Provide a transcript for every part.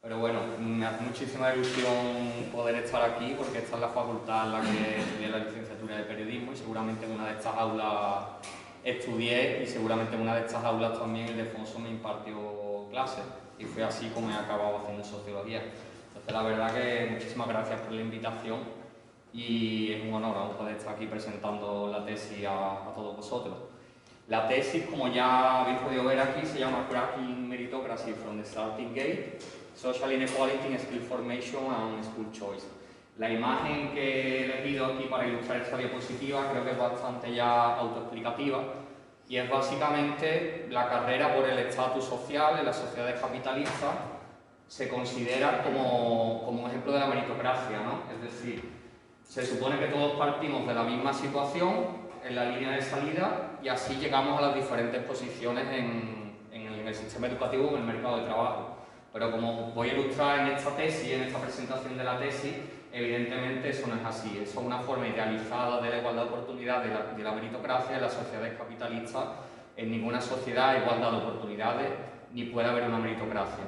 Pero bueno, me hace muchísima ilusión poder estar aquí porque esta es la facultad en la que estudié la licenciatura de periodismo y seguramente en una de estas aulas estudié y seguramente en una de estas aulas también Ildefonso me impartió clases y fue así como he acabado haciendo sociología. Entonces la verdad que muchísimas gracias por la invitación y es un honor aún poder estar aquí presentando la tesis a todos vosotros. La tesis, como ya habéis podido ver aquí, se llama Cracking Meritocracy from the Starting Gate, Social Inequality in Skill Formation and School Choice. La imagen que he elegido aquí para ilustrar esta diapositiva creo que es bastante ya autoexplicativa y es básicamente la carrera por el estatus social en las sociedades capitalistas se considera como un ejemplo de la meritocracia, ¿no? Es decir, se supone que todos partimos de la misma situación en la línea de salida y así llegamos a las diferentes posiciones en el sistema educativo o en el mercado de trabajo. Pero como voy a ilustrar en esta tesis, en esta presentación de la tesis, evidentemente eso no es así. Eso es una forma idealizada de la igualdad de oportunidades de la meritocracia en las sociedades capitalistas. En ninguna sociedad hay igualdad de oportunidades ni puede haber una meritocracia.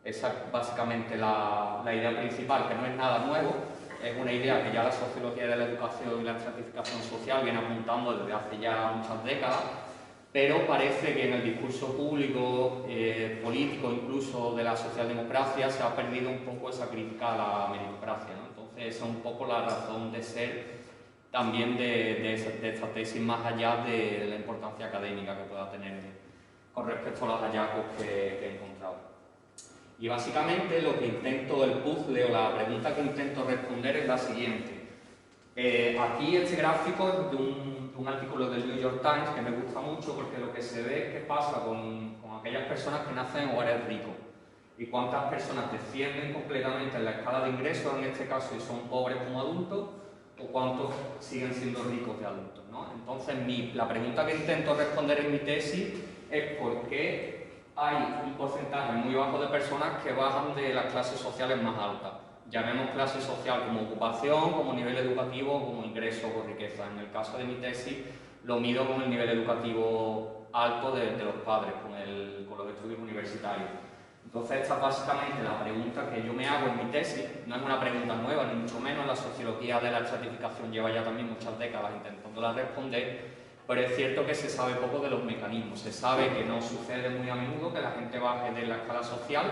Esa es básicamente la idea principal, que no es nada nuevo. Es una idea que ya la sociología de la educación y la estratificación social viene apuntando desde hace ya muchas décadas, pero parece que en el discurso público, político, incluso de la socialdemocracia, se ha perdido un poco esa crítica a la meritocracia, ¿no? Entonces, esa es un poco la razón de ser también de esta tesis, más allá de la importancia académica que pueda tener con respecto a los hallazgos que he encontrado. Y básicamente lo que intento, el puzzle o la pregunta que intento responder es la siguiente. Aquí este gráfico es de un artículo del New York Times que me gusta mucho porque lo que se ve es qué pasa con aquellas personas que nacen en hogares ricos y cuántas personas descienden completamente en la escala de ingresos, en este caso, y son pobres como adultos, o cuántos siguen siendo ricos de adultos, ¿no? Entonces, la pregunta que intento responder en mi tesis es por qué hay un porcentaje muy bajo de personas que bajan de las clases sociales más altas. Llamemos clase social como ocupación, como nivel educativo, como ingresos o riqueza. En el caso de mi tesis lo mido con el nivel educativo alto de los padres, con los estudios universitarios. Entonces esta es básicamente la pregunta que yo me hago en mi tesis. No es una pregunta nueva, ni mucho menos. La sociología de la estratificación lleva ya también muchas décadas intentándola responder. Pero es cierto que se sabe poco de los mecanismos. Se sabe que no sucede muy a menudo que la gente baje de la escala social.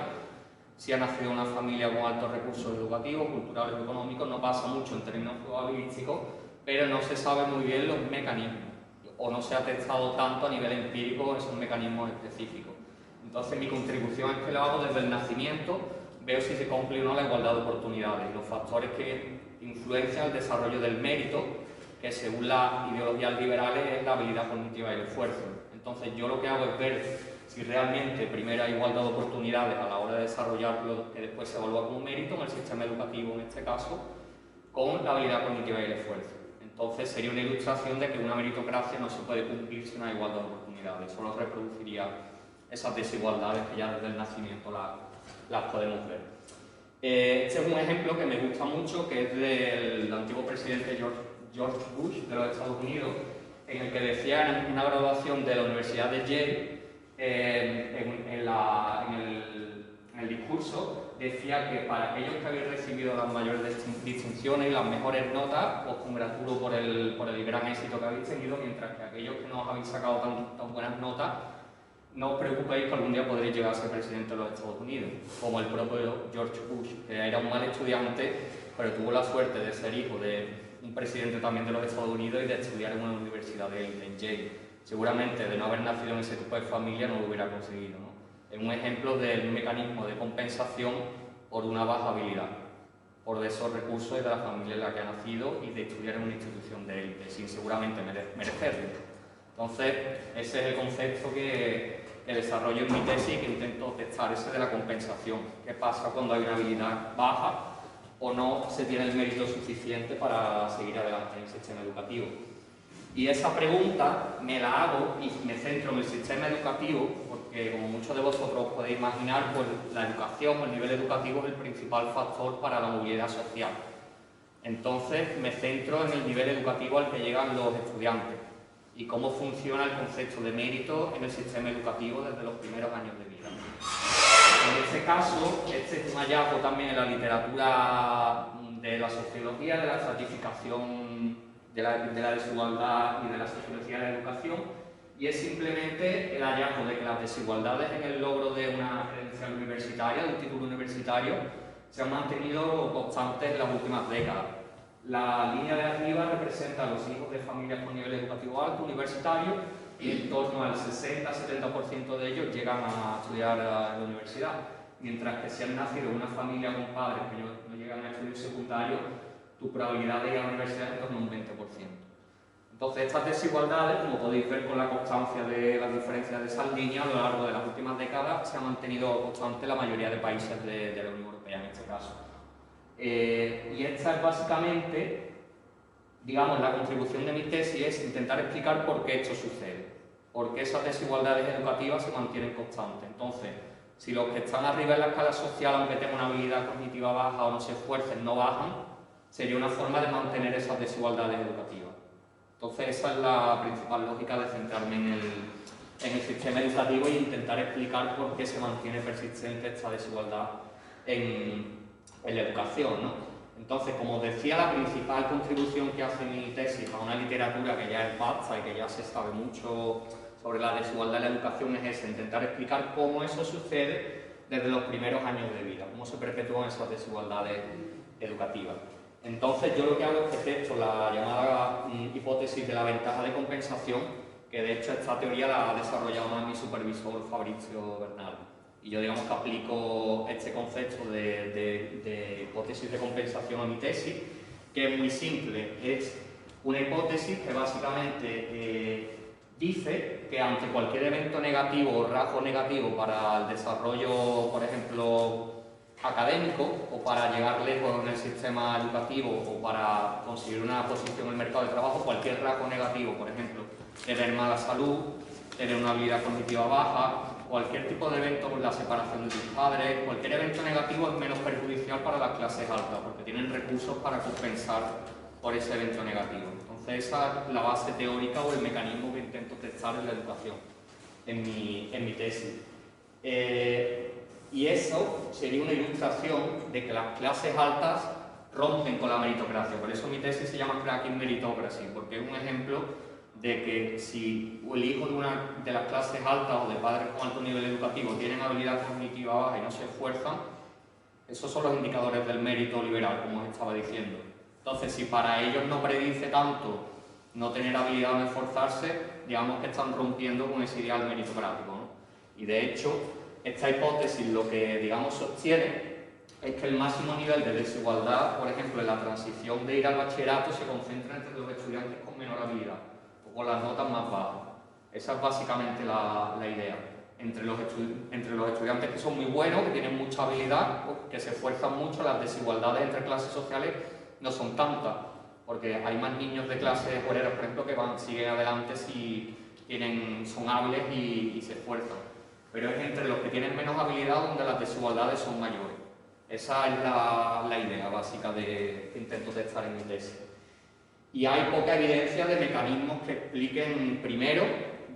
Si ha nacido en una familia con altos recursos educativos, culturales o económicos, no pasa mucho en términos probabilísticos, pero no se sabe muy bien los mecanismos, o no se ha testado tanto a nivel empírico esos mecanismos específicos. Entonces mi contribución es que lo hago desde el nacimiento, veo si se cumple o no la igualdad de oportunidades, los factores que influencian el desarrollo del mérito, que según las ideologías liberales es la habilidad cognitiva y el esfuerzo. Entonces yo lo que hago es ver si realmente primero hay igualdad de oportunidades a la hora de desarrollar lo que después se evalúa como mérito en el sistema educativo en este caso, con la habilidad cognitiva y el esfuerzo. Entonces sería una ilustración de que una meritocracia no se puede cumplir sin una igualdad de oportunidades, solo reproduciría esas desigualdades que ya desde el nacimiento las podemos ver. Este es un ejemplo que me gusta mucho, que es del antiguo presidente George Bush de los Estados Unidos, en el que decía en una graduación de la Universidad de Yale, en el discurso, decía que para aquellos que habéis recibido las mayores distinciones y las mejores notas, os congratulo por el gran éxito que habéis tenido, mientras que aquellos que no os habéis sacado tan buenas notas, no os preocupéis que algún día podréis llegar a ser presidente de los Estados Unidos, como el propio George Bush, que era un mal estudiante, pero tuvo la suerte de ser hijo de un presidente también de los Estados Unidos y de estudiar en una universidad en Yale. Seguramente de no haber nacido en ese tipo de familia no lo hubiera conseguido, ¿no? Es un ejemplo del mecanismo de compensación por una baja habilidad, por esos recursos y de la familia en la que ha nacido y de estudiar en una institución de élite, sin seguramente merecerlo. Entonces, ese es el concepto que desarrollo en mi tesis y que intento testar, ese de la compensación. ¿Qué pasa cuando hay una habilidad baja o no se tiene el mérito suficiente para seguir adelante en el sistema educativo? Y esa pregunta me la hago y me centro en el sistema educativo porque, como muchos de vosotros podéis imaginar, pues la educación, el nivel educativo es el principal factor para la movilidad social. Entonces me centro en el nivel educativo al que llegan los estudiantes y cómo funciona el concepto de mérito en el sistema educativo desde los primeros años de vida. En este caso, este es un hallazgo también en la literatura de la sociología, de la estratificación de la desigualdad y de la sociología de la educación, y es simplemente el hallazgo de que las desigualdades en el logro de una credencial universitaria, de un título universitario, se han mantenido constantes en las últimas décadas. La línea de arriba representa a los hijos de familias con nivel educativo alto, universitario, y en torno al 60-70% de ellos llegan a estudiar en la universidad, mientras que si han nacido en una familia con padres que no llegan a estudios secundarios, tu probabilidad de ir a la universidad es en torno a un 20%. Entonces, estas desigualdades, como podéis ver con la constancia de las diferencias de esas líneas, a lo largo de las últimas décadas se han mantenido constante en la mayoría de países de la Unión Europea, en este caso. Y esta es básicamente, digamos, la contribución de mi tesis, es intentar explicar por qué esto sucede, por qué esas desigualdades educativas se mantienen constantes. Entonces, si los que están arriba en la escala social, aunque tengan una habilidad cognitiva baja o no se esfuercen, no bajan, sería una forma de mantener esas desigualdades educativas. Entonces, esa es la principal lógica de centrarme en el sistema educativo e intentar explicar por qué se mantiene persistente esta desigualdad en la educación, ¿no? Entonces, como decía, la principal contribución que hace mi tesis a una literatura que ya es vasta y que ya se sabe mucho sobre la desigualdad en la educación es esa, intentar explicar cómo eso sucede desde los primeros años de vida, cómo se perpetúan esas desigualdades educativas. Entonces, yo lo que hago es que testo la llamada hipótesis de la ventaja de compensación, que de hecho esta teoría la ha desarrollado más mi supervisor Fabrizio Bernal. Y yo, digamos, que aplico este concepto de hipótesis de compensación a mi tesis, que es muy simple. Es una hipótesis que básicamente dice que ante cualquier evento negativo o rasgo negativo para el desarrollo, por ejemplo, académico, o para llegar lejos en el sistema educativo, o para conseguir una posición en el mercado de trabajo, cualquier rasgo negativo, por ejemplo, tener mala salud, tener una habilidad cognitiva baja, cualquier tipo de evento, la separación de tus padres, cualquier evento negativo es menos perjudicial para las clases altas, porque tienen recursos para compensar por ese evento negativo. Entonces, esa es la base teórica o el mecanismo que intento testar en la educación, en mi tesis. Y eso sería una ilustración de que las clases altas rompen con la meritocracia. Por eso mi tesis se llama Cracking Meritocracy, porque es un ejemplo de que si el hijo de las clases altas o de padres con alto nivel educativo tienen habilidad cognitiva baja y no se esfuerzan, esos son los indicadores del mérito liberal, como os estaba diciendo. Entonces, si para ellos no predice tanto no tener habilidad o no esforzarse, digamos que están rompiendo con ese ideal meritocrático, ¿no? Y de hecho, esta hipótesis lo que, digamos, sostiene es que el máximo nivel de desigualdad, por ejemplo, en la transición de ir al bachillerato, se concentra entre los estudiantes con menor habilidad o con las notas más bajas. Esa es básicamente la idea. Entre los estudiantes que son muy buenos, que tienen mucha habilidad, que se esfuerzan mucho, las desigualdades entre clases sociales no son tantas, porque hay más niños de clases obreras, por ejemplo, que siguen adelante si son hábiles y se esfuerzan. Pero es entre los que tienen menos habilidad donde las desigualdades son mayores. Esa es la idea básica que intento testar en mi tesis. Y hay poca evidencia de mecanismos que expliquen, primero,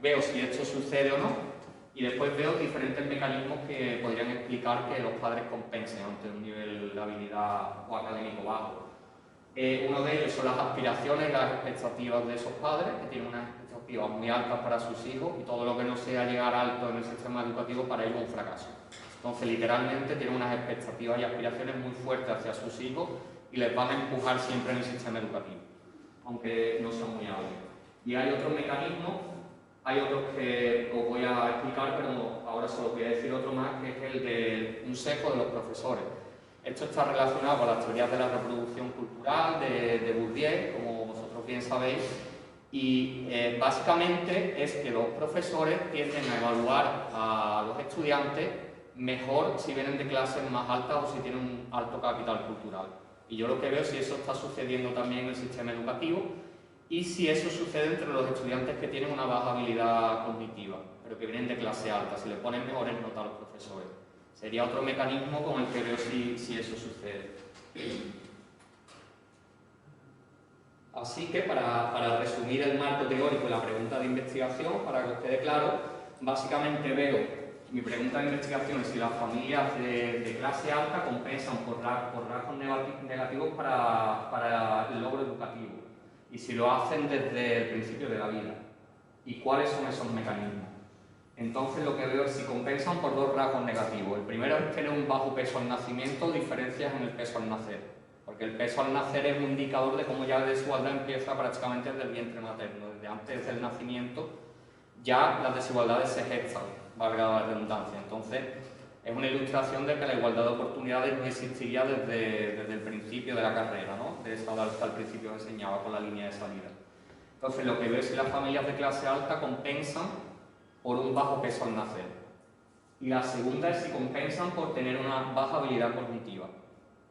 veo si esto sucede o no, y después veo diferentes mecanismos que podrían explicar que los padres compensen ante un nivel de habilidad o académico bajo. Uno de ellos son las aspiraciones y las expectativas de esos padres, que tienen unas expectativas muy altas para sus hijos, y todo lo que no sea llegar alto en el sistema educativo para ellos es un fracaso. Entonces, literalmente, tienen unas expectativas y aspiraciones muy fuertes hacia sus hijos y les van a empujar siempre en el sistema educativo, aunque no sean muy hábiles. Y hay otros mecanismos, hay otros que os voy a explicar, pero ahora solo voy a decir otro más, que es el de un sesgo de los profesores. Esto está relacionado con las teorías de la reproducción cultural de Bourdieu, como vosotros bien sabéis, y básicamente es que los profesores tienden a evaluar a los estudiantes mejor si vienen de clases más altas o si tienen un alto capital cultural. Y yo lo que veo es si eso está sucediendo también en el sistema educativo y si eso sucede entre los estudiantes que tienen una baja habilidad cognitiva, pero que vienen de clase alta, si le ponen mejores notas a los profesores. Sería otro mecanismo con el que veo si eso sucede. Así que, para resumir el marco teórico y la pregunta de investigación, para que os quede claro, básicamente veo Mi pregunta de investigación es si las familias de clase alta compensan por rasgos negativos para el logro educativo y si lo hacen desde el principio de la vida y cuáles son esos mecanismos. Entonces lo que veo es si compensan por dos rasgos negativos. El primero es tener un bajo peso al nacimiento, diferencias en el peso al nacer, porque el peso al nacer es un indicador de cómo ya la desigualdad empieza prácticamente desde el vientre materno, desde antes del nacimiento ya las desigualdades se gestan, valga la redundancia. Entonces, es una ilustración de que la igualdad de oportunidades no existiría desde el principio de la carrera, ¿no? De esa hasta el principio que enseñaba con la línea de salida. Entonces, lo que veo es que las familias de clase alta compensan por un bajo peso al nacer. Y la segunda es si compensan por tener una baja habilidad cognitiva.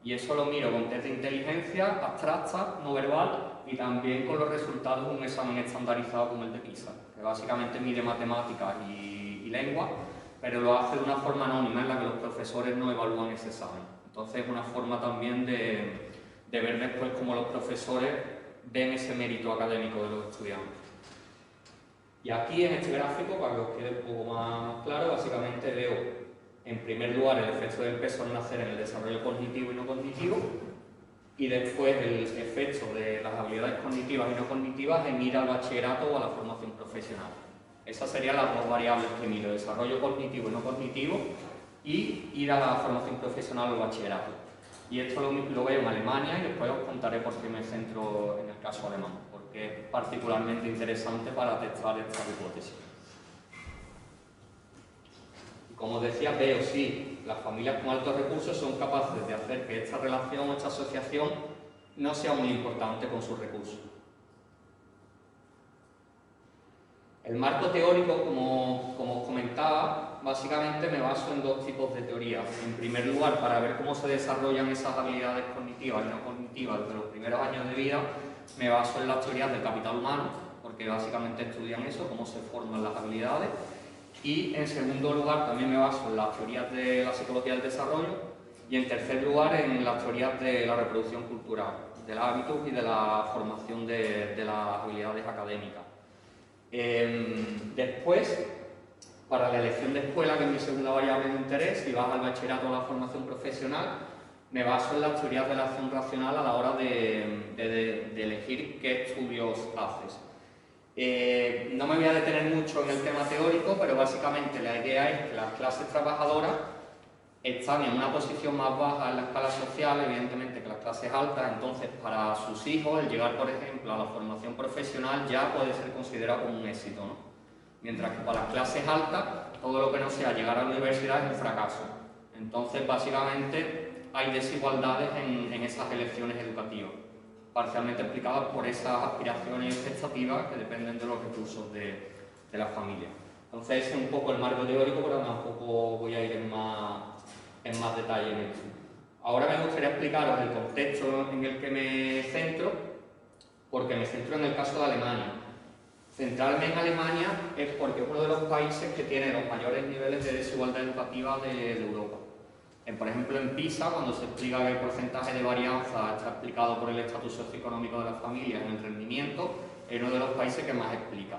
Y eso lo miro con test de inteligencia abstracta, no verbal, y también con los resultados de un examen estandarizado como el de PISA, que básicamente mide matemáticas y lengua, pero lo hace de una forma anónima en la que los profesores no evalúan ese examen. Entonces es una forma también de ver después cómo los profesores ven ese mérito académico de los estudiantes. Y aquí en este gráfico, para que os quede un poco más claro, básicamente veo en primer lugar el efecto del peso al nacer en el desarrollo cognitivo y no cognitivo, y después el efecto de las habilidades cognitivas y no cognitivas en ir al bachillerato o a la formación profesional. Esas serían las dos variables que miro, desarrollo cognitivo y no cognitivo, y ir a la formación profesional o al bachillerato. Y esto lo veo en Alemania y después os contaré por qué me centro en el caso alemán, porque es particularmente interesante para testar esta hipótesis. Como decía, veo si las familias con altos recursos son capaces de hacer que esta relación o esta asociación no sea muy importante con sus recursos. El marco teórico, como os comentaba, básicamente me baso en dos tipos de teorías. En primer lugar, para ver cómo se desarrollan esas habilidades cognitivas y no cognitivas desde los primeros años de vida, me baso en las teorías del capital humano, porque básicamente estudian eso, cómo se forman las habilidades. Y en segundo lugar también me baso en las teorías de la psicología del desarrollo y en tercer lugar en las teorías de la reproducción cultural, del hábito y de la formación de las habilidades académicas. Después, para la elección de escuela, que es mi segunda variable de interés, si vas al bachillerato o a la formación profesional, me baso en las teorías de la acción racional a la hora de elegir qué estudios haces. No me voy a detener mucho en el tema teórico, pero básicamente la idea es que las clases trabajadoras están en una posición más baja en la escala social, evidentemente, que las clases altas. Entonces para sus hijos el llegar, por ejemplo, a la formación profesional ya puede ser considerado como un éxito, ¿no? Mientras que para las clases altas todo lo que no sea llegar a la universidad es un fracaso. Entonces básicamente hay desigualdades en esas elecciones educativas, parcialmente explicadas por esas aspiraciones y expectativas que dependen de los recursos de la familia. Entonces ese es un poco el marco teórico, pero tampoco voy a ir en más detalle en esto. Ahora me gustaría explicaros el contexto en el que me centro, porque me centro en el caso de Alemania. Centrarme en Alemania es porque es uno de los países que tiene los mayores niveles de desigualdad educativa de Europa. Por ejemplo, en PISA, cuando se explica que el porcentaje de varianza está explicado por el estatus socioeconómico de las familias en el rendimiento, es uno de los países que más explica.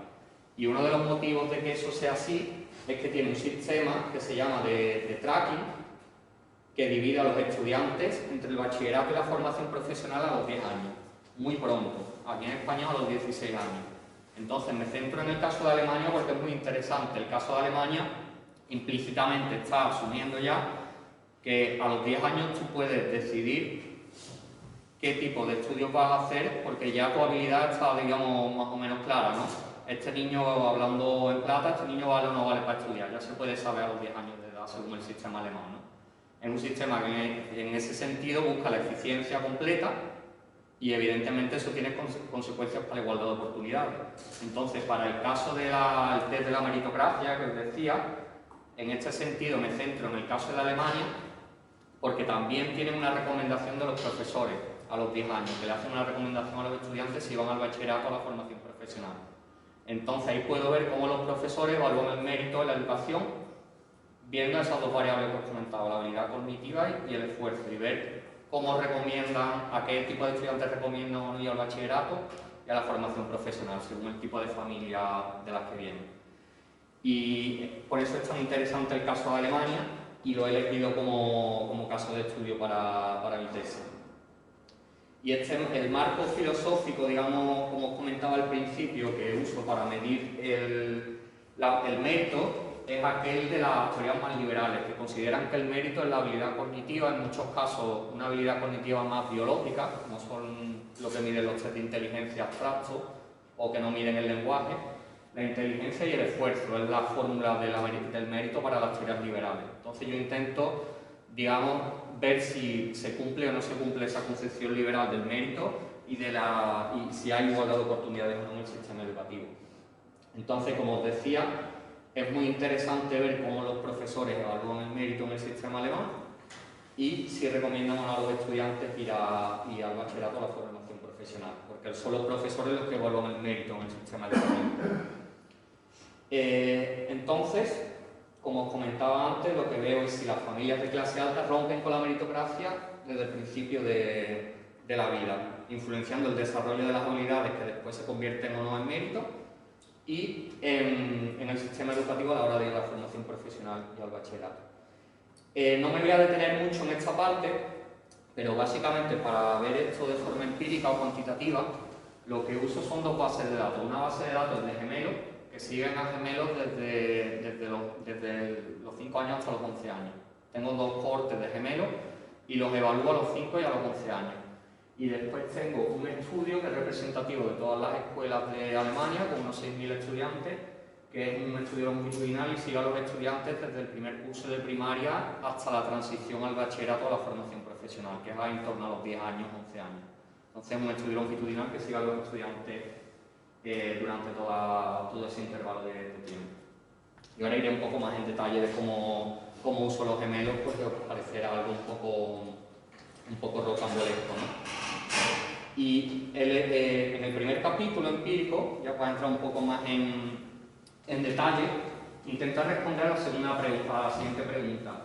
Y uno de los motivos de que eso sea así es que tiene un sistema que se llama de tracking, que divide a los estudiantes entre el bachillerato y la formación profesional a los 10 años, muy pronto, aquí en España a los 16 años. Entonces me centro en el caso de Alemania porque es muy interesante. El caso de Alemania implícitamente está asumiendo ya que a los 10 años tú puedes decidir qué tipo de estudios vas a hacer, porque ya tu habilidad está, digamos, más o menos clara, ¿no? Este niño, hablando en plata, este niño vale o no vale para estudiar, ya se puede saber a los 10 años de edad según el sistema alemán, ¿no? Es un sistema que en ese sentido busca la eficiencia completa y evidentemente eso tiene consecuencias para la igualdad de oportunidades. Entonces, para el caso del test de la meritocracia que os decía, en este sentido me centro en el caso de Alemania, porque también tienen una recomendación de los profesores a los 10 años, que le hacen una recomendación a los estudiantes si van al bachillerato o a la formación profesional. Entonces ahí puedo ver cómo los profesores evalúan el mérito de la educación, viendo esas dos variables que os comentaba, la habilidad cognitiva y el esfuerzo, y ver cómo recomiendan, a qué tipo de estudiantes recomiendan o no ir al bachillerato y a la formación profesional, según el tipo de familia de las que vienen. Y por eso es tan interesante el caso de Alemania y lo he elegido como caso de estudio para mi tesis. Y el marco filosófico, digamos, como os comentaba al principio, que uso para medir el mérito, es aquel de las teorías más liberales, que consideran que el mérito es la habilidad cognitiva, en muchos casos una habilidad cognitiva más biológica, no son lo que miden los test de inteligencia abstractos o que no miden el lenguaje. La inteligencia y el esfuerzo es la fórmula del mérito para las teorías liberales. Entonces yo intento, digamos, ver si se cumple o no se cumple esa concepción liberal del mérito y si hay igualdad de oportunidades o no en el sistema educativo. Entonces, como os decía, es muy interesante ver cómo los profesores evalúan el mérito en el sistema alemán y si recomiendan a los estudiantes ir al bachillerato a la formación profesional, porque son los profesores los que evalúan el mérito en el sistema educativo. Entonces, como os comentaba antes, lo que veo es si las familias de clase alta rompen con la meritocracia desde el principio de la vida, influenciando el desarrollo de las habilidades que después se convierten o no en mérito y en el sistema educativo a la hora de ir a la formación profesional y al bachillerato. No me voy a detener mucho en esta parte, pero básicamente para ver esto de forma empírica o cuantitativa, lo que uso son dos bases de datos. Una base de datos de gemelos, que siguen a gemelos desde los 5 años hasta los 11 años. Tengo dos cohortes de gemelos y los evalúo a los 5 y a los 11 años. Y después tengo un estudio que es representativo de todas las escuelas de Alemania, con unos 6.000 estudiantes, que es un estudio longitudinal y sigue a los estudiantes desde el primer curso de primaria hasta la transición al bachillerato o la formación profesional, que es en torno a los 10 años, 11 años. Entonces es un estudio longitudinal que sigue a los estudiantes durante todo ese intervalo de tiempo. Y ahora iré un poco más en detalle de cómo uso los gemelos, porque os parecerá algo un poco rocambolesco, ¿no? Y en el primer capítulo empírico, ya para entrar un poco más en detalle, intentar responder a la siguiente pregunta.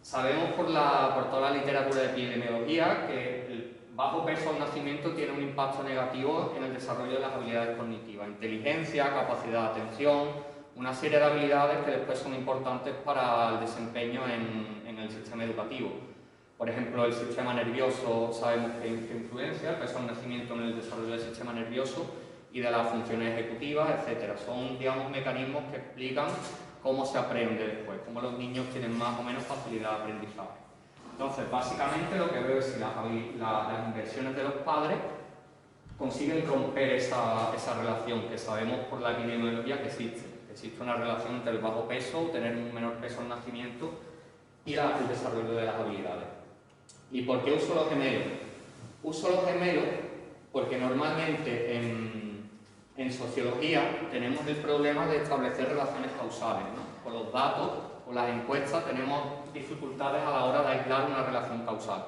Sabemos por toda la literatura de epidemiología que el bajo peso al nacimiento tiene un impacto negativo en el desarrollo de las habilidades cognitivas, inteligencia, capacidad de atención, una serie de habilidades que después son importantes para el desempeño en el sistema educativo. Por ejemplo, el sistema nervioso sabemos que influencia, el peso al nacimiento en el desarrollo del sistema nervioso y de las funciones ejecutivas, etc. Son, digamos, mecanismos que explican cómo se aprende después, cómo los niños tienen más o menos facilidad de aprendizaje. Entonces, básicamente lo que veo es si las inversiones de los padres consiguen romper esa relación que sabemos por la epidemiología que existe. Existe una relación entre el bajo peso, tener un menor peso al nacimiento y el desarrollo de las habilidades. ¿Y por qué uso los gemelos? Uso los gemelos porque normalmente en sociología tenemos el problema de establecer relaciones causales, ¿no? Con los datos, con las encuestas, tenemos dificultades a la hora de aislar una relación causal.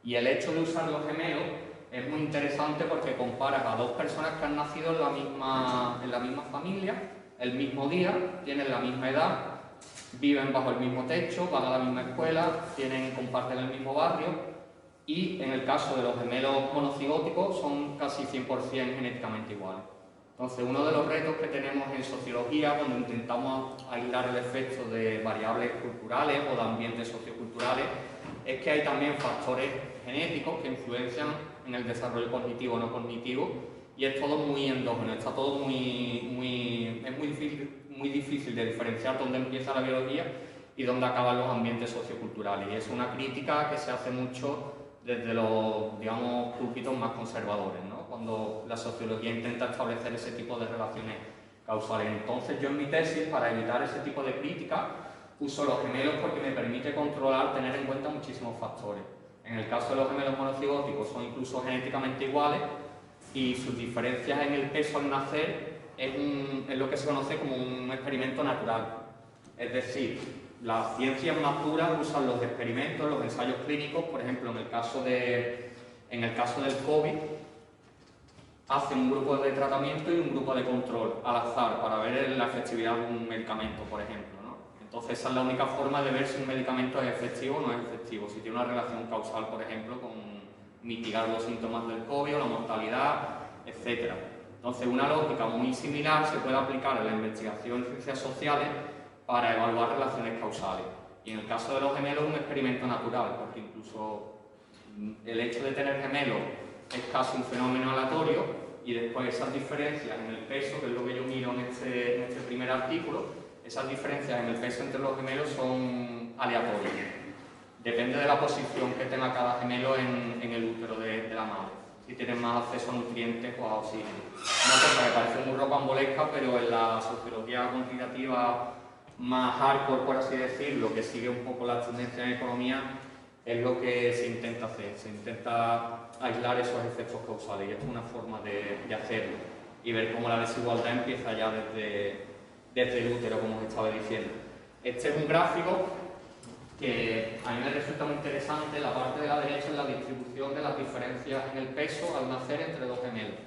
Y el hecho de usar los gemelos es muy interesante porque comparas a dos personas que han nacido en la misma familia, el mismo día, tienen la misma edad, viven bajo el mismo techo, van a la misma escuela, comparten el mismo barrio y en el caso de los gemelos monocigóticos son casi 100% genéticamente iguales. Entonces, uno de los retos que tenemos en sociología cuando intentamos aislar el efecto de variables culturales o de ambientes socioculturales es que hay también factores genéticos que influencian en el desarrollo cognitivo o no cognitivo y es todo muy endógeno, está todo es muy difícil de diferenciar dónde empieza la biología y dónde acaban los ambientes socioculturales. Y es una crítica que se hace mucho desde los, digamos, púlpitos más conservadores, ¿no? Cuando la sociología intenta establecer ese tipo de relaciones causales. Entonces yo en mi tesis, para evitar ese tipo de crítica, uso los gemelos porque me permite controlar, tener en cuenta muchísimos factores. En el caso de los gemelos monocigóticos son incluso genéticamente iguales y sus diferencias en el peso al nacer es lo que se conoce como un experimento natural. Es decir, las ciencias más duras usan los experimentos, los ensayos clínicos, por ejemplo, en el caso del COVID, hacen un grupo de tratamiento y un grupo de control al azar para ver la efectividad de un medicamento, por ejemplo, ¿no? Entonces esa es la única forma de ver si un medicamento es efectivo o no es efectivo, si tiene una relación causal, por ejemplo, con mitigar los síntomas del COVID o la mortalidad, etc. Entonces, una lógica muy similar se puede aplicar en la investigación en ciencias sociales para evaluar relaciones causales. Y en el caso de los gemelos, un experimento natural, porque incluso el hecho de tener gemelos es casi un fenómeno aleatorio, y después esas diferencias en el peso, que es lo que yo miro en este primer artículo, esas diferencias en el peso entre los gemelos son aleatorias. Depende de la posición que tenga cada gemelo en el útero de la madre. Si tienen más acceso a nutrientes o a oxígeno. Una cosa que parece muy rocambolesca, pero en la sociología cuantitativa más hardcore, por así decirlo, que sigue un poco la tendencia en economía, es lo que se intenta hacer. Se intenta aislar esos efectos causales y es una forma de hacerlo y ver cómo la desigualdad empieza ya desde el útero, como os estaba diciendo. Este es un gráfico que a mí me resulta muy interesante. La parte de la derecha es la distribución de las diferencias en el peso al nacer entre dos gemelos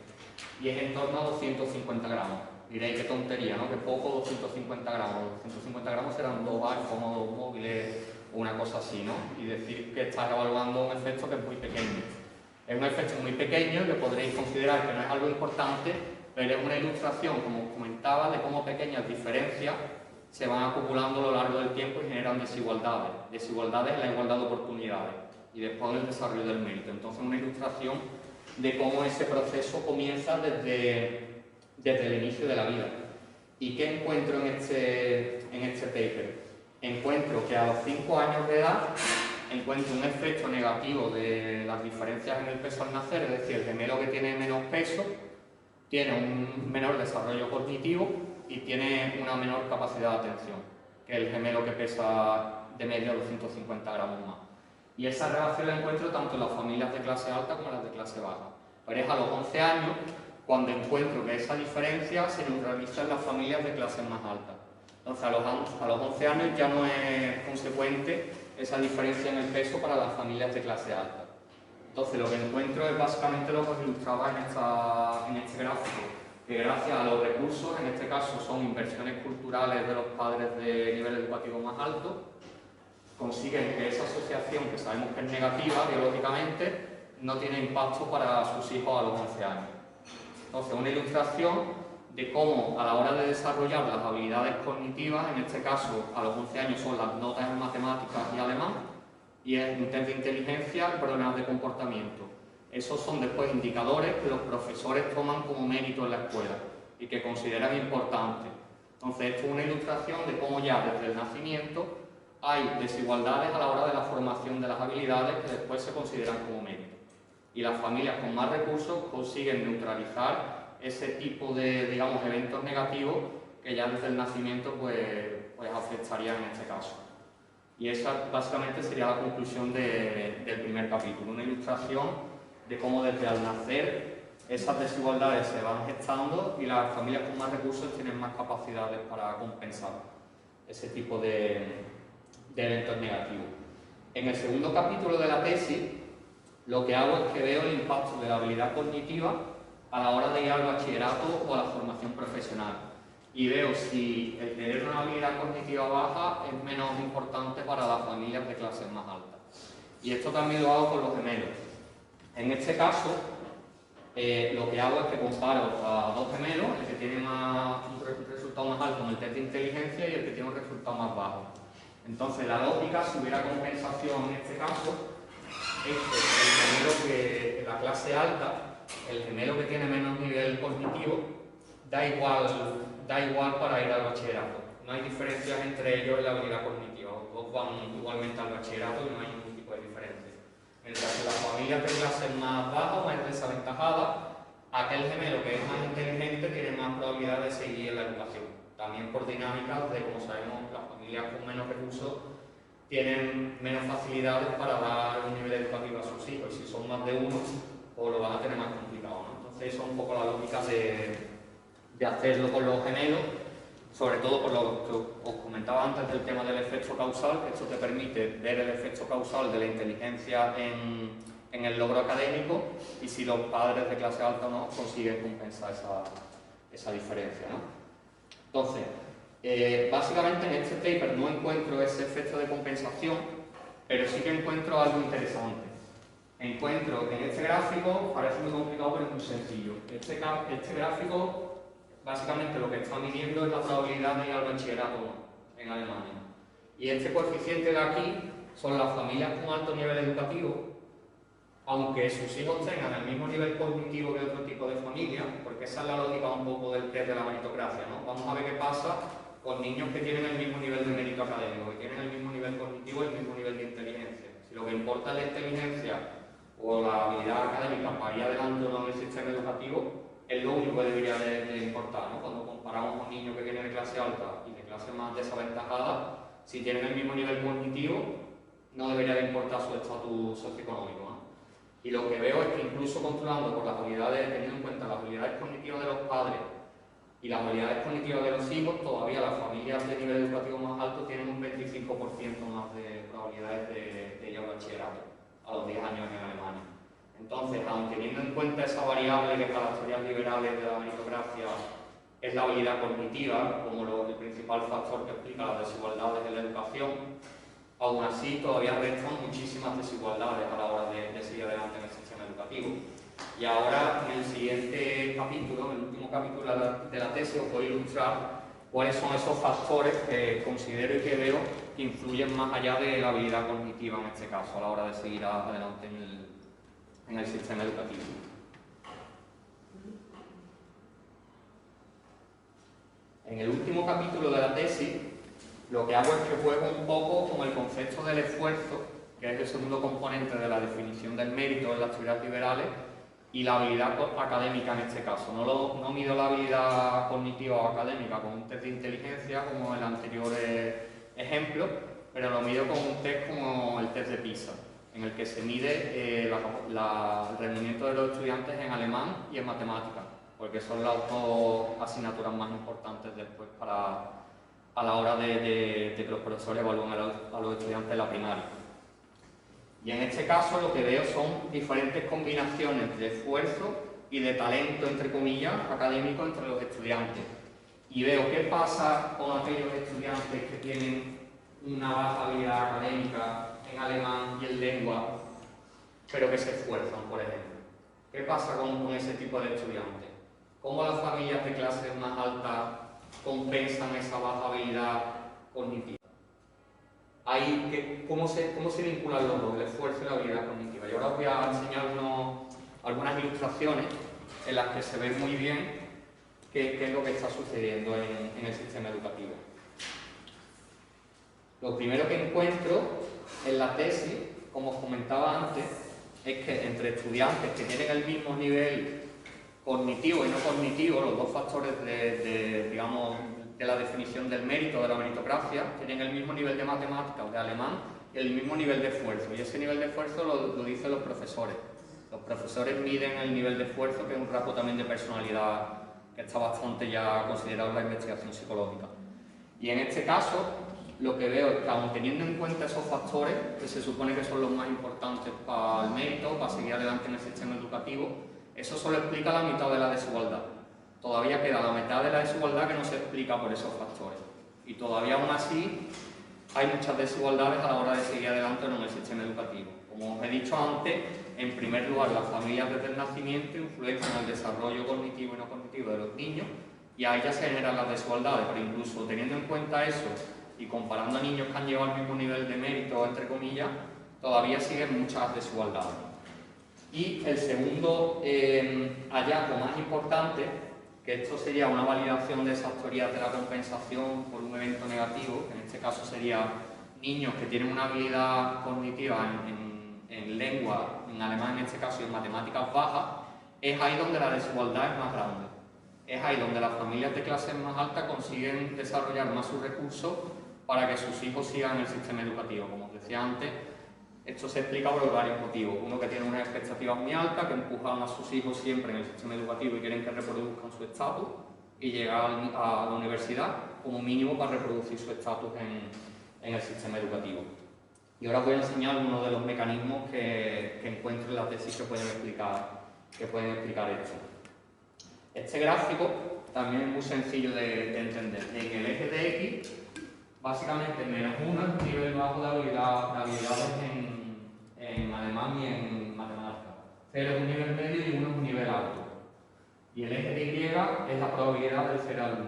y es en torno a 250 gramos. Diréis qué tontería, ¿no? Que poco 250 gramos. 250 gramos serán 2 iPhones o 2 móviles o una cosa así, ¿no? Y decir que estás evaluando un efecto que es muy pequeño. Es un efecto muy pequeño que podréis considerar que no es algo importante, pero es una ilustración, como os comentaba, de cómo pequeñas diferencias se van acumulando a lo largo del tiempo y generan desigualdades. Desigualdades en la igualdad de oportunidades y después en el desarrollo del mérito. Entonces, una ilustración de cómo ese proceso comienza desde el inicio de la vida. ¿Y qué encuentro en este paper? Encuentro que a los 5 años de edad encuentro un efecto negativo de las diferencias en el peso al nacer, es decir, el gemelo que tiene menos peso tiene un menor desarrollo cognitivo y tiene una menor capacidad de atención que el gemelo que pesa de media 250 gramos más. Y esa relación la encuentro tanto en las familias de clase alta como en las de clase baja. Pero es a los 11 años cuando encuentro que esa diferencia se neutraliza en las familias de clases más altas. Entonces, a los 11 años ya no es consecuente esa diferencia en el peso para las familias de clase alta. Entonces, lo que encuentro es básicamente lo que os ilustraba en este gráfico, que gracias a los recursos, en este caso son inversiones culturales de los padres de nivel educativo más alto, consiguen que esa asociación, que sabemos que es negativa biológicamente, no tiene impacto para sus hijos a los 11 años. Entonces, una ilustración de cómo a la hora de desarrollar las habilidades cognitivas, en este caso a los 11 años son las notas en matemáticas y alemán, y en test de inteligencia y problemas de comportamiento. Esos son después indicadores que los profesores toman como mérito en la escuela y que consideran importantes. Entonces, esto es una ilustración de cómo ya desde el nacimiento hay desigualdades a la hora de la formación de las habilidades que después se consideran como mérito. Y las familias con más recursos consiguen neutralizar ese tipo de, digamos, eventos negativos que ya desde el nacimiento pues afectarían en este caso. Y esa básicamente sería la conclusión del primer capítulo, una ilustración de cómo desde al nacer esas desigualdades se van gestando y las familias con más recursos tienen más capacidades para compensar ese tipo de eventos negativos. En el segundo capítulo de la tesis, lo que hago es que veo el impacto de la habilidad cognitiva a la hora de ir al bachillerato o a la formación profesional. Y veo si el tener una habilidad cognitiva baja es menos importante para las familias de clases más altas. Y esto también lo hago con los gemelos. En este caso, lo que hago es que comparo a dos gemelos, el que tiene un resultado más alto en el test de inteligencia y el que tiene un resultado más bajo. Entonces, la lógica, si hubiera compensación en este caso, es que el gemelo que en la clase alta, el gemelo que tiene menos nivel cognitivo, da igual para ir al bachillerato. No hay diferencias entre ellos en la habilidad cognitiva. Los dos van igualmente al bachillerato y no hay ningún tipo de diferencia. Mientras que las familias de clases más bajas, más desaventajadas, aquel gemelo que es más inteligente tiene más probabilidad de seguir en la educación. También por dinámicas de, como sabemos, las familias con menos recursos tienen menos facilidades para dar un nivel educativo a sus hijos. Y si son más de uno, pues lo van a tener más complicado, ¿no? Entonces, eso es un poco la lógica de hacerlo con los gemelos, sobre todo por lo que os comentaba antes del tema del efecto causal, que esto te permite ver el efecto causal de la inteligencia en el logro académico y si los padres de clase alta o no consiguen compensar esa diferencia, ¿no? Entonces, básicamente en este paper no encuentro ese efecto de compensación, pero sí que encuentro algo interesante. encuentro en este gráfico, parece muy complicado pero es muy sencillo. Este gráfico básicamente lo que está midiendo es la probabilidad de ir al bachillerato en Alemania. Y este coeficiente de aquí son las familias con alto nivel educativo, aunque sus hijos tengan el mismo nivel cognitivo que otro tipo de familia, porque esa es la lógica un poco del test de la meritocracia, ¿no? Vamos a ver qué pasa con niños que tienen el mismo nivel de mérito académico, que tienen el mismo nivel cognitivo y el mismo nivel de inteligencia. Si lo que importa es la inteligencia o la habilidad académica para ir adelante o no en el sistema educativo, es lo único que debería de importar, ¿no? Cuando comparamos a un niño que viene de clase alta y de clase más desaventajada, si tienen el mismo nivel cognitivo, no debería de importar su estatus socioeconómico, ¿no? Y lo que veo es que incluso controlando por las habilidades, teniendo en cuenta las habilidades cognitivas de los padres y las habilidades cognitivas de los hijos, todavía las familias de nivel educativo más alto tienen un 25% más de probabilidades de ir al bachillerato a los 10 años en Alemania. Entonces, aun teniendo en cuenta esa variable que para las teorías liberales de la meritocracia es la habilidad cognitiva, como el principal factor que explica las desigualdades en la educación, aún así todavía restan muchísimas desigualdades a la hora de seguir adelante en el sistema educativo. Y ahora, en el siguiente capítulo, en el último capítulo de la tesis, os voy a ilustrar cuáles son esos factores que considero y que veo que influyen más allá de la habilidad cognitiva en este caso, a la hora de seguir adelante en el sistema educativo. En el último capítulo de la tesis, lo que hago es que juego un poco con el concepto del esfuerzo, que es el segundo componente de la definición del mérito en las teorías liberales, y la habilidad académica en este caso. No mido la habilidad cognitiva o académica con un test de inteligencia como en el anterior ejemplo, pero lo mido con un test como el test de PISA, en el que se mide el rendimiento de los estudiantes en alemán y en matemáticas, porque son las dos asignaturas más importantes después a la hora de que los profesores evalúen a los estudiantes de la primaria. Y en este caso lo que veo son diferentes combinaciones de esfuerzo y de talento, entre comillas, académico entre los estudiantes. Y veo qué pasa con aquellos estudiantes que tienen una baja habilidad académica en alemán y en lengua, pero que se esfuerzan, por ejemplo. ¿Qué pasa con ese tipo de estudiantes? ¿Cómo las familias de clases más altas compensan esa baja habilidad cognitiva? ¿Cómo se vinculan los dos, el esfuerzo y la habilidad cognitiva? Yo ahora os voy a enseñar algunas ilustraciones en las que se ve muy bien qué es lo que está sucediendo en el sistema educativo. Lo primero que encuentro en la tesis, como os comentaba antes, es que entre estudiantes que tienen el mismo nivel cognitivo y no cognitivo, los dos factores digamos, de la definición del mérito, de la meritocracia, tienen el mismo nivel de matemáticas o de alemán y el mismo nivel de esfuerzo. Y ese nivel de esfuerzo lo dicen los profesores. Los profesores miden el nivel de esfuerzo, que es un rasgo también de personalidad que está bastante ya considerado en la investigación psicológica. Y en este caso, lo que veo es que, aun teniendo en cuenta esos factores, que se supone que son los más importantes para el mérito, para seguir adelante en el sistema educativo, eso solo explica la mitad de la desigualdad. Todavía queda la mitad de la desigualdad que no se explica por esos factores. Y todavía aún así hay muchas desigualdades a la hora de seguir adelante en el sistema educativo. Como os he dicho antes, en primer lugar, las familias desde el nacimiento influencian el desarrollo cognitivo y no cognitivo de los niños, y ahí ya se generan las desigualdades, pero incluso teniendo en cuenta eso y comparando a niños que han llegado al mismo nivel de mérito, entre comillas, todavía siguen muchas desigualdades. Y el segundo hallazgo más importante, que esto sería una validación de esas teorías de la compensación por un evento negativo, que en este caso sería niños que tienen una habilidad cognitiva en lengua, en alemán en este caso y en matemáticas bajas, es ahí donde la desigualdad es más grande. Es ahí donde las familias de clases más altas consiguen desarrollar más sus recursos para que sus hijos sigan el sistema educativo. Como os decía antes, esto se explica por varios motivos. Uno, que tiene unas expectativas muy altas, que empujan a sus hijos siempre en el sistema educativo y quieren que reproduzcan su estatus y llegar a la universidad como mínimo para reproducir su estatus en el sistema educativo. Y ahora os voy a enseñar algunos de los mecanismos que encuentro en la tesis que pueden explicar esto. Este gráfico también es muy sencillo de entender. En el eje de X, básicamente menos 1 es un nivel bajo de habilidades en alemán y en matemáticas. 0 es un nivel medio y 1 es un nivel alto. Y el eje de Y es la probabilidad del 0 al 1.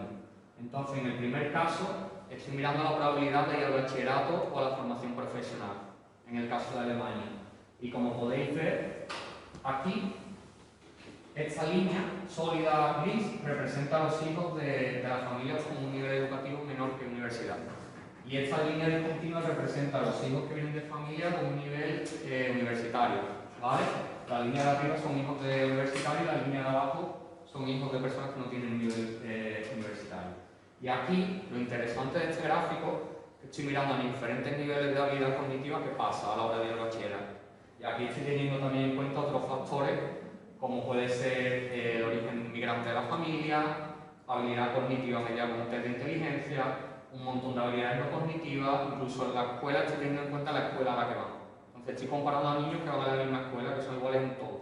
Entonces, en el primer caso, estoy mirando la probabilidad de ir al bachillerato o a la formación profesional, en el caso de Alemania. Y como podéis ver, aquí, esta línea sólida gris representa a los hijos de las familias con un nivel educativo menor que universidad. Y esta línea discontinua representa a los hijos que vienen de familia con un nivel universitario, ¿vale? La línea de arriba son hijos de universitarios y la línea de abajo son hijos de personas que no tienen nivel universitario. Y aquí, lo interesante de este gráfico, estoy mirando en diferentes niveles de habilidad cognitiva qué pasa a la hora de ir al bachillerato. Y aquí estoy teniendo también en cuenta otros factores, como puede ser el origen migrante de la familia, habilidad cognitiva media con un test de inteligencia, un montón de habilidades no cognitivas, incluso en la escuela estoy teniendo en cuenta la escuela a la que van. Entonces estoy comparando a niños que van a la misma escuela, que son iguales en todo.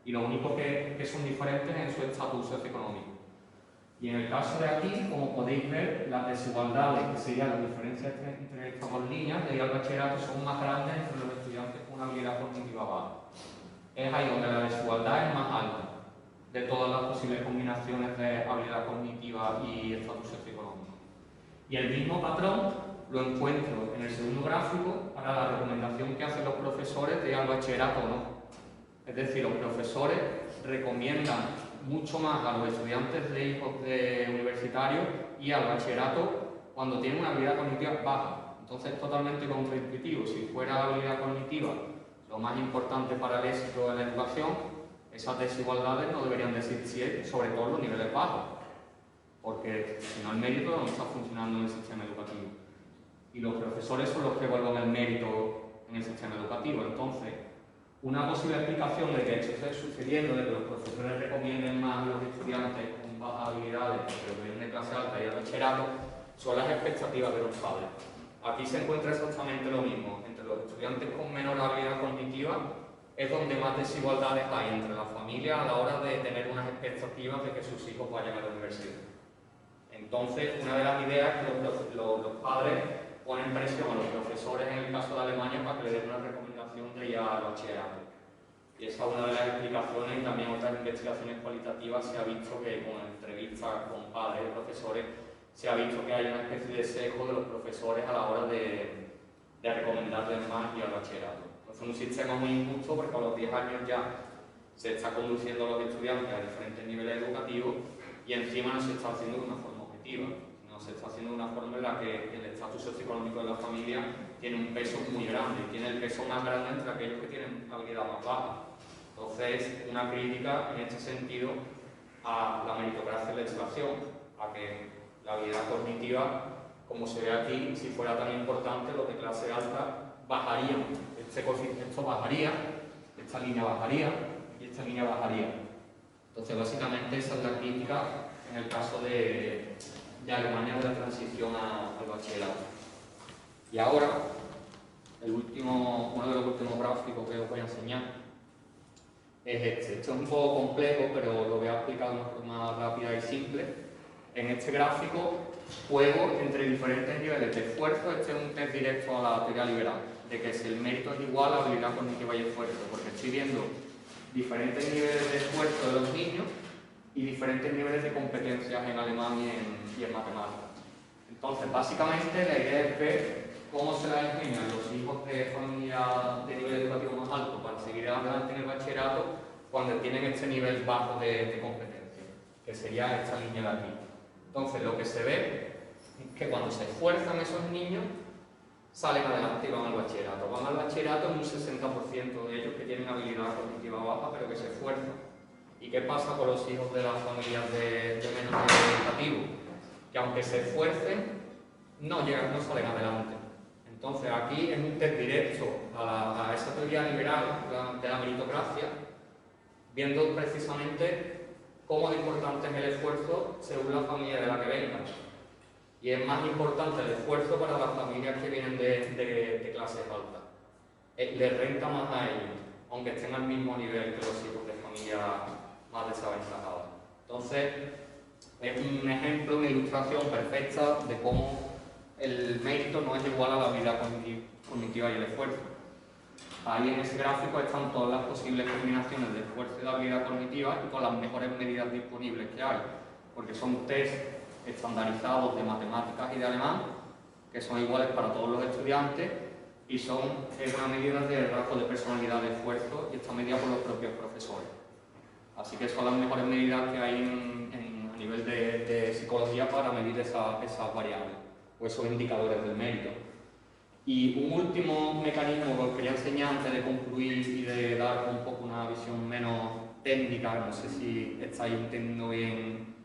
Y lo único que son diferentes es en su estatus socioeconómico. Y en el caso de aquí, como podéis ver, las desigualdades, que serían las diferencias entre estas dos líneas de ir al bachillerato, son más grandes entre los estudiantes con una habilidad cognitiva baja. Es ahí donde la desigualdad es más alta de todas las posibles combinaciones de habilidad cognitiva y estatus socioeconómico. Y el mismo patrón lo encuentro en el segundo gráfico para la recomendación que hacen los profesores de ir al bachillerato o no. Es decir, los profesores recomiendan mucho más a los estudiantes de hijos de universitarios y al bachillerato cuando tienen una habilidad cognitiva baja. Entonces es totalmente contraintuitivo. Si fuera la habilidad cognitiva lo más importante para el éxito de la educación, esas desigualdades no deberían de existir, sobre todo en los niveles bajos, porque si no el mérito no está funcionando en el sistema educativo. Y los profesores son los que evalúan el mérito en el sistema educativo. Entonces, una posible explicación de que esto esté sucediendo, de que los profesores recomienden más a los estudiantes con bajas habilidades, pero que vienen de clase alta y al bachillerato, son las expectativas de los padres. Aquí se encuentra exactamente lo mismo. Entre los estudiantes con menor habilidad cognitiva es donde más desigualdades hay entre las familias a la hora de tener unas expectativas de que sus hijos vayan a la universidad. Entonces, una de las ideas es que los padres ponen presión a los profesores, en el caso de Alemania, para que le den una recomendación de ir al bachillerato. Y esa es una de las explicaciones, y también otras investigaciones cualitativas se ha visto que con entrevistas con padres y profesores se ha visto que hay una especie de sesgo de los profesores a la hora de recomendarles más ir al bachillerato. Entonces es un sistema muy injusto porque a los 10 años ya se está conduciendo a los estudiantes a diferentes niveles educativos y encima no se está haciendo de una forma objetiva. Se está haciendo de una forma en la que el estatus socioeconómico de la familia tiene un peso muy grande, tiene el peso más grande entre aquellos que tienen habilidad más baja. Entonces, una crítica en este sentido a la meritocracia de la educación, a que la habilidad cognitiva, como se ve aquí, si fuera tan importante, los de clase alta bajarían. Esto bajaría, esta línea bajaría y esta línea bajaría. Entonces, básicamente, esa es la crítica en el caso de Alemania de la transición al bachillerato. Y ahora, uno de los últimos gráficos que os voy a enseñar es este. Esto es un poco complejo, pero lo voy a explicar de una forma rápida y simple. En este gráfico juego entre diferentes niveles de esfuerzo. Este es un test directo a la teoría liberal, de que si el mérito es igual a habilidad cognitiva y esfuerzo, porque estoy viendo diferentes niveles de esfuerzo de los niños y diferentes niveles de competencias en alemán y en matemáticas. Entonces, básicamente, la idea es ver cómo se la ingenian los hijos de familia de nivel educativo más alto para seguir adelante en el bachillerato cuando tienen este nivel bajo de competencia, que sería esta línea de aquí. Entonces, lo que se ve es que cuando se esfuerzan esos niños, salen adelante y van al bachillerato. Van al bachillerato en un 60% de ellos que tienen habilidad cognitiva baja, pero que se esfuerzan. ¿Y qué pasa con los hijos de las familias de menos nivel educativo? Que aunque se esfuercen, no salen adelante. Entonces aquí es un test directo a esa teoría liberal de la meritocracia, viendo precisamente cómo de importante es el esfuerzo según la familia de la que vengan. Y es más importante el esfuerzo para las familias que vienen de clases altas. Les renta más a ellos, aunque estén al mismo nivel que los hijos de familias más desaventajada. Entonces, es un ejemplo, una ilustración perfecta de cómo el mérito no es igual a la habilidad cognitiva y el esfuerzo. ahí en ese gráfico están todas las posibles combinaciones de esfuerzo y de habilidad cognitiva y con las mejores medidas disponibles que hay, porque son test estandarizados de matemáticas y de alemán, que son iguales para todos los estudiantes y son una medida de rasgo de personalidad de esfuerzo y está medida por los propios profesores. Así que son las mejores medidas que hay a nivel de psicología para medir esas variables o esos indicadores del mérito. Y un último mecanismo que os quería enseñar antes de concluir y de dar un poco una visión menos técnica, no sé si estáis entendiendo bien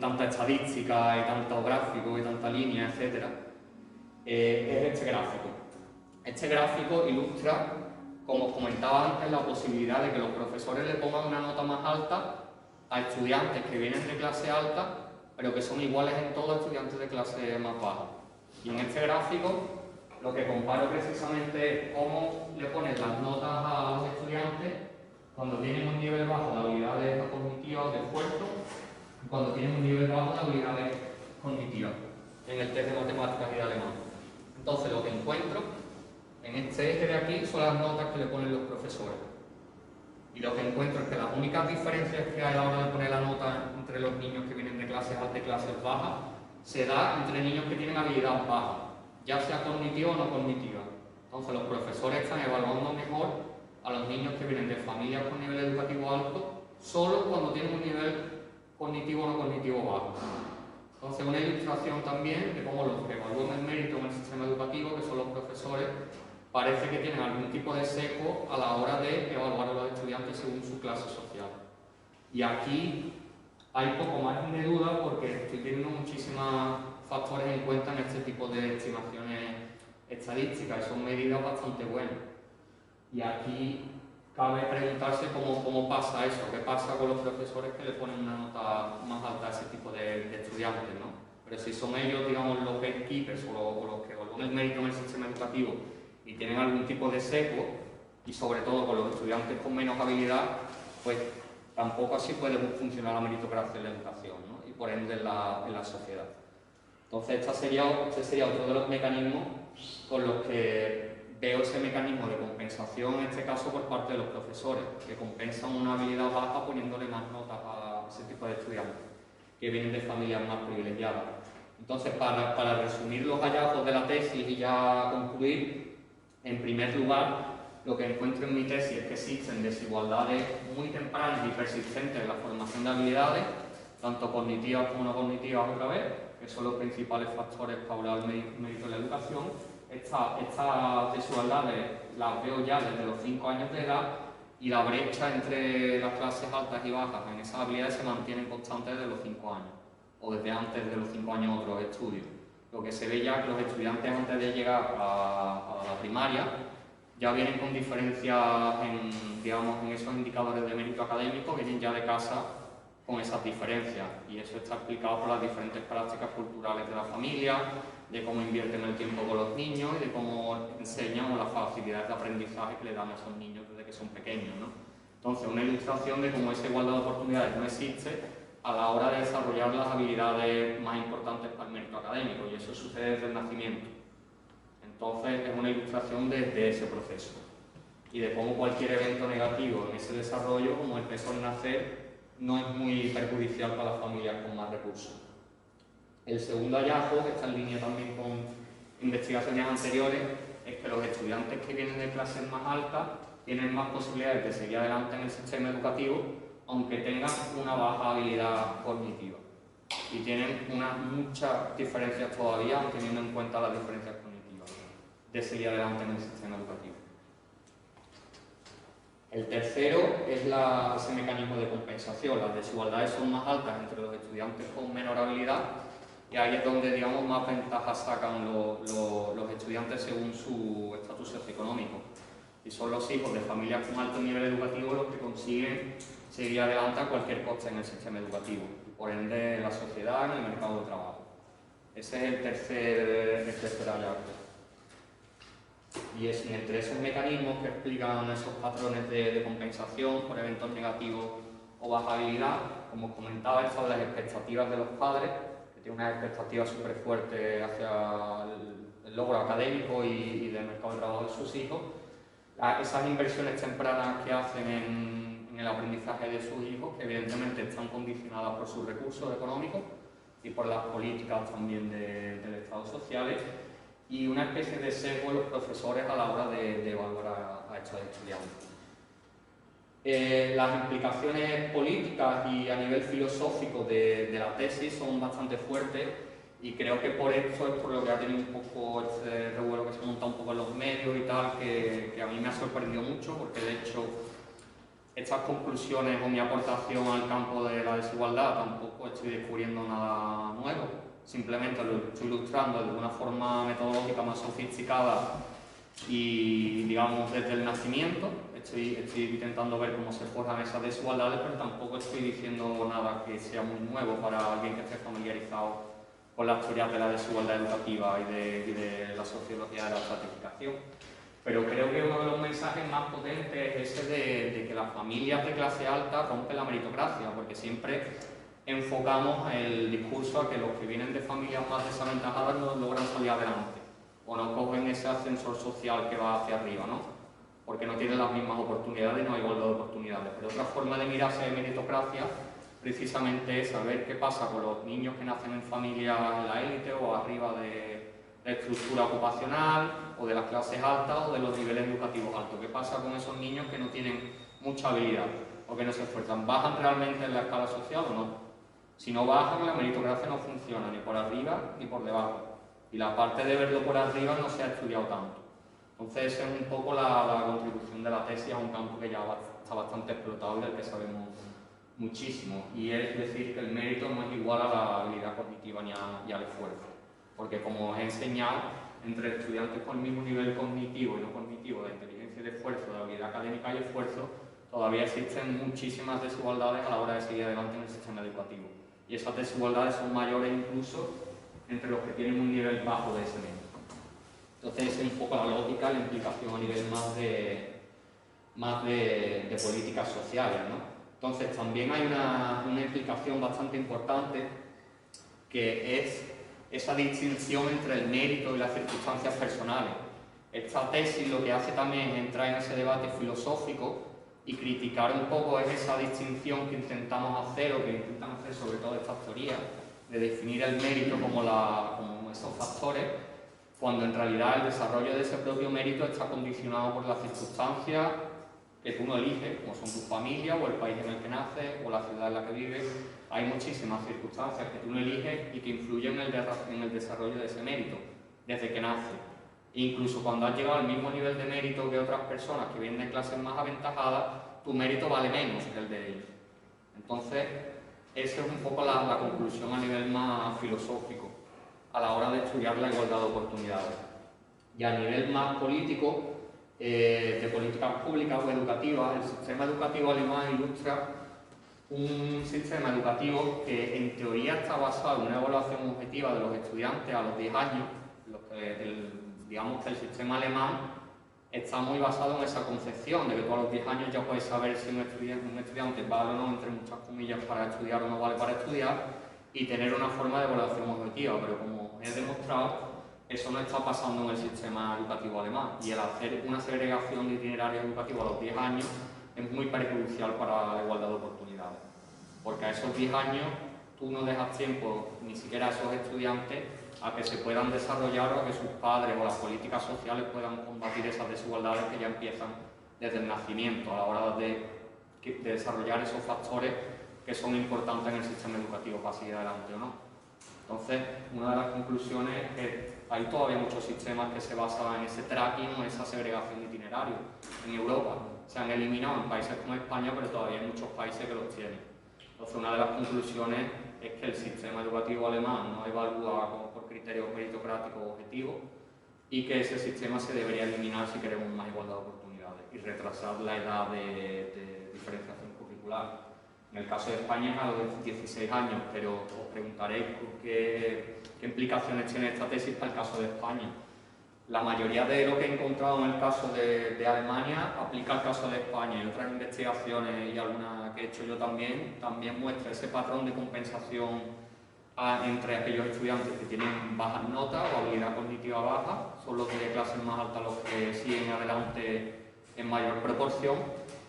tanta estadística y tanto gráfico y tanta línea, etc., es este gráfico. Este gráfico ilustra, como os comentaba antes, la posibilidad de que los profesores le pongan una nota más alta a estudiantes que vienen de clase alta, pero que son iguales en todos estudiantes de clase más baja. Y en este gráfico lo que comparo precisamente es cómo le ponen las notas a los estudiantes cuando tienen un nivel bajo de habilidades cognitivas de esfuerzo y cuando tienen un nivel bajo de habilidades cognitivas en el test de matemáticas y de alemán. Entonces lo que encuentro en este eje de aquí son las notas que le ponen los profesores. Y lo que encuentro es que las únicas diferencias que hay a la hora de poner la nota entre los niños que vienen de clases altas y clases bajas se da entre niños que tienen habilidad baja, ya sea cognitiva o no cognitiva. Entonces los profesores están evaluando mejor a los niños que vienen de familias con nivel educativo alto solo cuando tienen un nivel cognitivo o no cognitivo bajo. Entonces una ilustración también de cómo los que evalúan el mérito en el sistema educativo, que son los profesores, parece que tienen algún tipo de sesgo a la hora de evaluar a los estudiantes según su clase social. Y aquí hay poco margen de duda porque estoy teniendo muchísimos factores en cuenta en este tipo de estimaciones estadísticas y son medidas bastante buenas. Y aquí cabe preguntarse cómo pasa eso, qué pasa con los profesores que le ponen una nota más alta a ese tipo de estudiantes, ¿no? Pero si son ellos, digamos, los gatekeepers o los que evalúan el mérito en el sistema educativo y tienen algún tipo de sesgo, y sobre todo con los estudiantes con menos habilidad, pues tampoco así puede funcionar la meritocracia en la educación, ¿no? Y por ende en la sociedad. Entonces este sería otro de los mecanismos con los que veo ese mecanismo de compensación, en este caso por parte de los profesores, que compensan una habilidad baja poniéndole más notas a ese tipo de estudiantes, que vienen de familias más privilegiadas. Entonces, para resumir los hallazgos de la tesis y ya concluir, en primer lugar, lo que encuentro en mi tesis es que existen desigualdades muy tempranas y persistentes en la formación de habilidades, tanto cognitivas como no cognitivas otra vez, que son los principales factores para hablar del mérito de la educación. Estas desigualdades las veo ya desde los 5 años de edad y la brecha entre las clases altas y bajas en esas habilidades se mantiene constante desde los 5 años o desde antes de los 5 años otros estudios. Lo que se ve ya es que los estudiantes antes de llegar a la primaria ya vienen con diferencias en esos indicadores de mérito académico, vienen ya de casa con esas diferencias y eso está explicado por las diferentes prácticas culturales de la familia, de cómo invierten el tiempo con los niños y de cómo enseñan o las facilidades de aprendizaje que le dan a esos niños desde que son pequeños, ¿no? Entonces, una ilustración de cómo esa igualdad de oportunidades no existe a la hora de desarrollar las habilidades más importantes para el mérito académico y eso sucede desde el nacimiento. Entonces, es una ilustración de ese proceso y de cómo cualquier evento negativo en ese desarrollo, como el peso al nacer, no es muy perjudicial para las familias con más recursos. El segundo hallazgo, que está en línea también con investigaciones anteriores, es que los estudiantes que vienen de clases más altas tienen más posibilidades de seguir adelante en el sistema educativo, aunque tengan una baja habilidad cognitiva. Y tienen muchas diferencias todavía, teniendo en cuenta las diferencias cognitivas, de seguir adelante en el sistema educativo. El tercero es ese mecanismo de compensación. Las desigualdades son más altas entre los estudiantes con menor habilidad y ahí es donde, digamos, más ventajas sacan los estudiantes según su estatus socioeconómico. Y son los hijos de familias con alto nivel educativo los que consiguen seguir adelante a cualquier coste en el sistema educativo, y por ende en la sociedad, en el mercado de trabajo. Ese es el tercer hallazgo. Y es entre esos mecanismos que explican esos patrones de compensación por eventos negativos o baja habilidad, como os comentaba, están las expectativas de los padres, que tienen unas expectativas súper fuertes hacia el logro académico y del mercado de trabajo de sus hijos, esas inversiones tempranas que hacen en el aprendizaje de sus hijos, que evidentemente están condicionadas por sus recursos económicos y por las políticas también del Estado sociales, y una especie de sesgo de los profesores a la hora de evaluar a estos estudiantes. Las implicaciones políticas y a nivel filosófico de la tesis son bastante fuertes, y creo que por esto es por lo que ha tenido un poco este revuelo que se monta un poco en los medios y tal, que a mí me ha sorprendido mucho, porque de hecho estas conclusiones o mi aportación al campo de la desigualdad tampoco estoy descubriendo nada nuevo, simplemente lo estoy ilustrando de una forma metodológica más sofisticada y, digamos, desde el nacimiento. Estoy intentando ver cómo se forjan esas desigualdades, pero tampoco estoy diciendo nada que sea muy nuevo para alguien que esté familiarizado con las teorías de la desigualdad educativa y de la sociología de la estratificación. Pero creo que uno de los mensajes más potentes es ese de que las familias de clase alta rompen la meritocracia, porque siempre enfocamos el discurso a que los que vienen de familias más desaventajadas no logran salir adelante, o no cogen ese ascensor social que va hacia arriba, ¿no? Porque no tienen las mismas oportunidades y no hay igualdad de oportunidades. Pero otra forma de mirarse de meritocracia precisamente es saber qué pasa con los niños que nacen en familias en la élite o arriba de la estructura ocupacional, o de las clases altas o de los niveles educativos altos. ¿Qué pasa con esos niños que no tienen mucha habilidad o que no se esfuerzan? ¿Bajan realmente en la escala social o no? Si no bajan, la meritocracia no funciona ni por arriba ni por debajo. Y la parte de verlo por arriba no se ha estudiado tanto. Entonces, esa es un poco la contribución de la tesis a un campo que ya está bastante explotado y del que sabemos muchísimo. Y es decir, que el mérito no es igual a la habilidad cognitiva ni al esfuerzo. Porque, como os he enseñado, entre estudiantes con el mismo nivel cognitivo y no cognitivo de inteligencia y de esfuerzo, de habilidad académica y esfuerzo, todavía existen muchísimas desigualdades a la hora de seguir adelante en el sistema educativo. Y esas desigualdades son mayores incluso entre los que tienen un nivel bajo de ese medio. Entonces, es un poco la lógica, la implicación a nivel más de políticas sociales, ¿no? Entonces, también hay una implicación bastante importante, que es esa distinción entre el mérito y las circunstancias personales. Esta tesis lo que hace también es entrar en ese debate filosófico y criticar un poco esa distinción que intentamos hacer, o que intentan hacer sobre todo estas teorías, de definir el mérito como esos factores, cuando en realidad el desarrollo de ese propio mérito está condicionado por las circunstancias que tú no eliges, como son tu familia o el país en el que naces o la ciudad en la que vives. Hay muchísimas circunstancias que tú no eliges y que influyen en el desarrollo de ese mérito desde que naces. Incluso cuando has llegado al mismo nivel de mérito que otras personas que vienen de clases más aventajadas, tu mérito vale menos que el de ellos. Entonces, esa es un poco la conclusión a nivel más filosófico a la hora de estudiar la igualdad de oportunidades. Y a nivel más político, de políticas públicas o educativas, el sistema educativo alemán ilustra un sistema educativo que en teoría está basado en una evaluación objetiva de los estudiantes a los 10 años. Digamos que el sistema alemán está muy basado en esa concepción de que tú a los 10 años ya puedes saber si un estudiante vale o no, entre muchas comillas, para estudiar o no vale para estudiar, y tener una forma de evaluación objetiva. Pero como he demostrado, eso no está pasando en el sistema educativo alemán, y el hacer una segregación de itinerarios educativos a los 10 años es muy perjudicial para la igualdad de oportunidades, porque a esos 10 años tú no dejas tiempo ni siquiera a esos estudiantes a que se puedan desarrollar, o a que sus padres o las políticas sociales puedan combatir esas desigualdades que ya empiezan desde el nacimiento, a la hora de desarrollar esos factores que son importantes en el sistema educativo para seguir adelante o no. Entonces, una de las conclusiones es que hay todavía muchos sistemas que se basan en ese tracking o en esa segregación de itinerarios. En Europa se han eliminado en países como España, pero todavía hay muchos países que los tienen. Entonces, una de las conclusiones es que el sistema educativo alemán no evalúa como por criterios meritocráticos objetivos, y que ese sistema se debería eliminar si queremos más igualdad de oportunidades y retrasar la edad de diferenciación curricular. En el caso de España es a los 16 años, pero os preguntaréis qué implicaciones tiene esta tesis para el caso de España. La mayoría de lo que he encontrado en el caso de Alemania aplica al caso de España, y otras investigaciones y alguna que he hecho yo también muestra ese patrón de compensación entre aquellos estudiantes que tienen bajas notas o habilidad cognitiva baja. Son los de clases más altas los que siguen adelante en mayor proporción,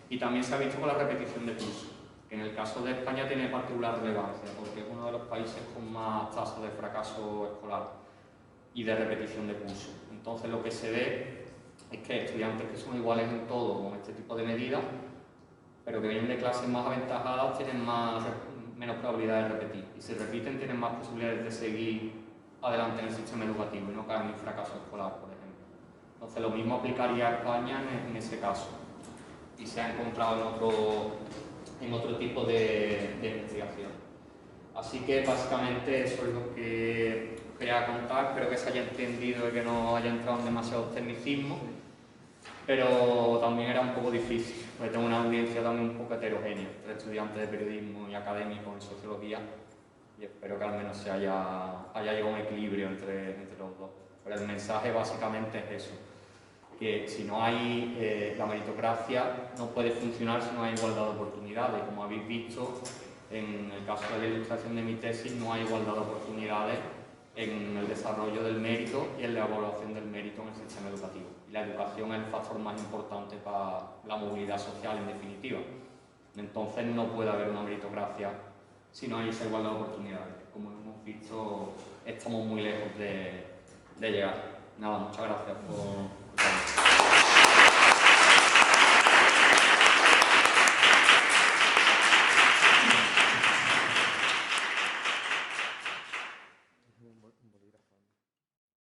y también se ha visto con la repetición de cursos, que en el caso de España tiene particular relevancia, porque es uno de los países con más tasas de fracaso escolar y de repetición de cursos. Entonces lo que se ve es que estudiantes que son iguales en todo con este tipo de medidas, pero que vienen de clases más aventajadas, tienen menos probabilidad de repetir. Y si repiten, tienen más posibilidades de seguir adelante en el sistema educativo y no caen en fracaso escolar, por ejemplo. Entonces lo mismo aplicaría a España en ese caso. Y se ha encontrado en otro tipo de investigación. Así que básicamente eso es lo que quería contar. Espero que se haya entendido y que no haya entrado en demasiados tecnicismos, pero también era un poco difícil, porque tengo una audiencia también un poco heterogénea, entre estudiantes de periodismo y académicos en sociología, y espero que al menos haya llegado un equilibrio entre los dos. Pero el mensaje básicamente es eso, que si no hay la meritocracia no puede funcionar si no hay igualdad de oportunidades. Como habéis visto, en el caso de la ilustración de mi tesis no hay igualdad de oportunidades en el desarrollo del mérito y en la evaluación del mérito en el sistema educativo. Y la educación es el factor más importante para la movilidad social, en definitiva. Entonces no puede haber una meritocracia si no hay esa igualdad de oportunidades. Como hemos visto, estamos muy lejos de llegar. Nada, muchas gracias por